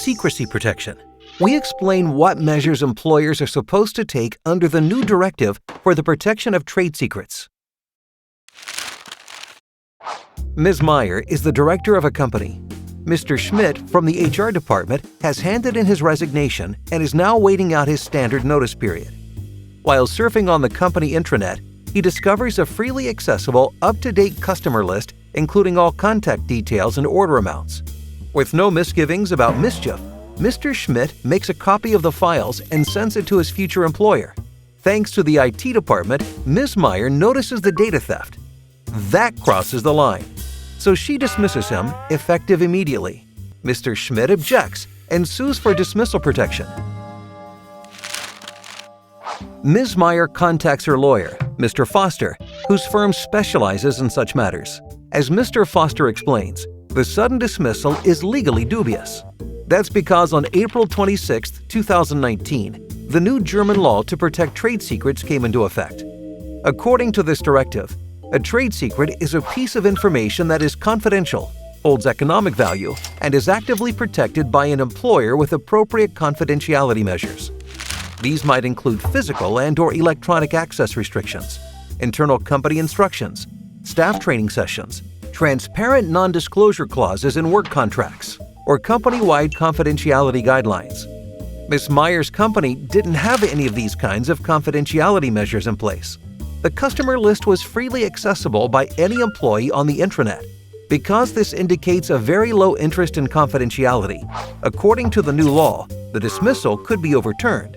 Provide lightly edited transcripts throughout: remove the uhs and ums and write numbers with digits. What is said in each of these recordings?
secrecy protection. We explain what measures employers are supposed to take under the new directive for the protection of trade secrets. Ms. Meyer is the director of a company. Mr. Schmidt from the HR department has handed in his resignation and is now waiting out his standard notice period. While surfing on the company intranet, he discovers a freely accessible, up-to-date customer list including all contact details and order amounts. With no misgivings about mischief, Mr. Schmidt makes a copy of the files and sends it to his future employer. Thanks to the IT department, Ms. Meyer notices the data theft. That crosses the line. So she dismisses him, effective immediately. Mr. Schmidt objects and sues for dismissal protection. Ms. Meyer contacts her lawyer, Mr. Foster, whose firm specializes in such matters. As Mr. Foster explains, the sudden dismissal is legally dubious. That's because on April 26, 2019, the new German law to protect trade secrets came into effect. According to this directive, a trade secret is a piece of information that is confidential, holds economic value, and is actively protected by an employer with appropriate confidentiality measures. These might include physical and/or electronic access restrictions, internal company instructions, staff training sessions, transparent non-disclosure clauses in work contracts, or company-wide confidentiality guidelines. Ms. Meyer's company didn't have any of these kinds of confidentiality measures in place. The customer list was freely accessible by any employee on the intranet. Because this indicates a very low interest in confidentiality, according to the new law, the dismissal could be overturned.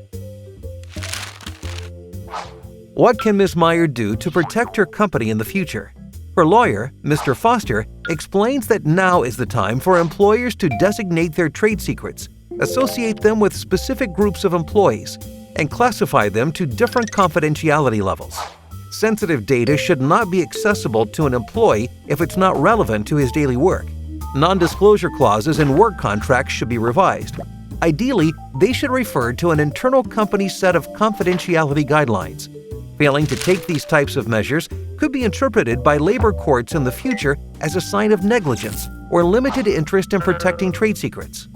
What can Ms. Meyer do to protect her company in the future? Her lawyer, Mr. Foster, explains that now is the time for employers to designate their trade secrets, associate them with specific groups of employees, and classify them to different confidentiality levels. Sensitive data should not be accessible to an employee if it's not relevant to his daily work. Non-disclosure clauses in work contracts should be revised. Ideally, they should refer to an internal company set of confidentiality guidelines. Failing to take these types of measures could be interpreted by labor courts in the future as a sign of negligence or limited interest in protecting trade secrets.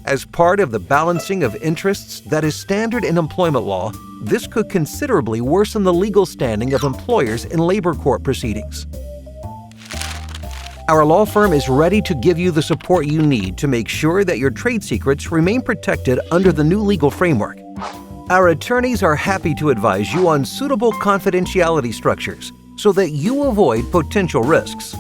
As part of the balancing of interests that is standard in employment law, this could considerably worsen the legal standing of employers in labor court proceedings. Our law firm is ready to give you the support you need to make sure that your trade secrets remain protected under the new legal framework. Our attorneys are happy to advise you on suitable confidentiality structures so that you avoid potential risks.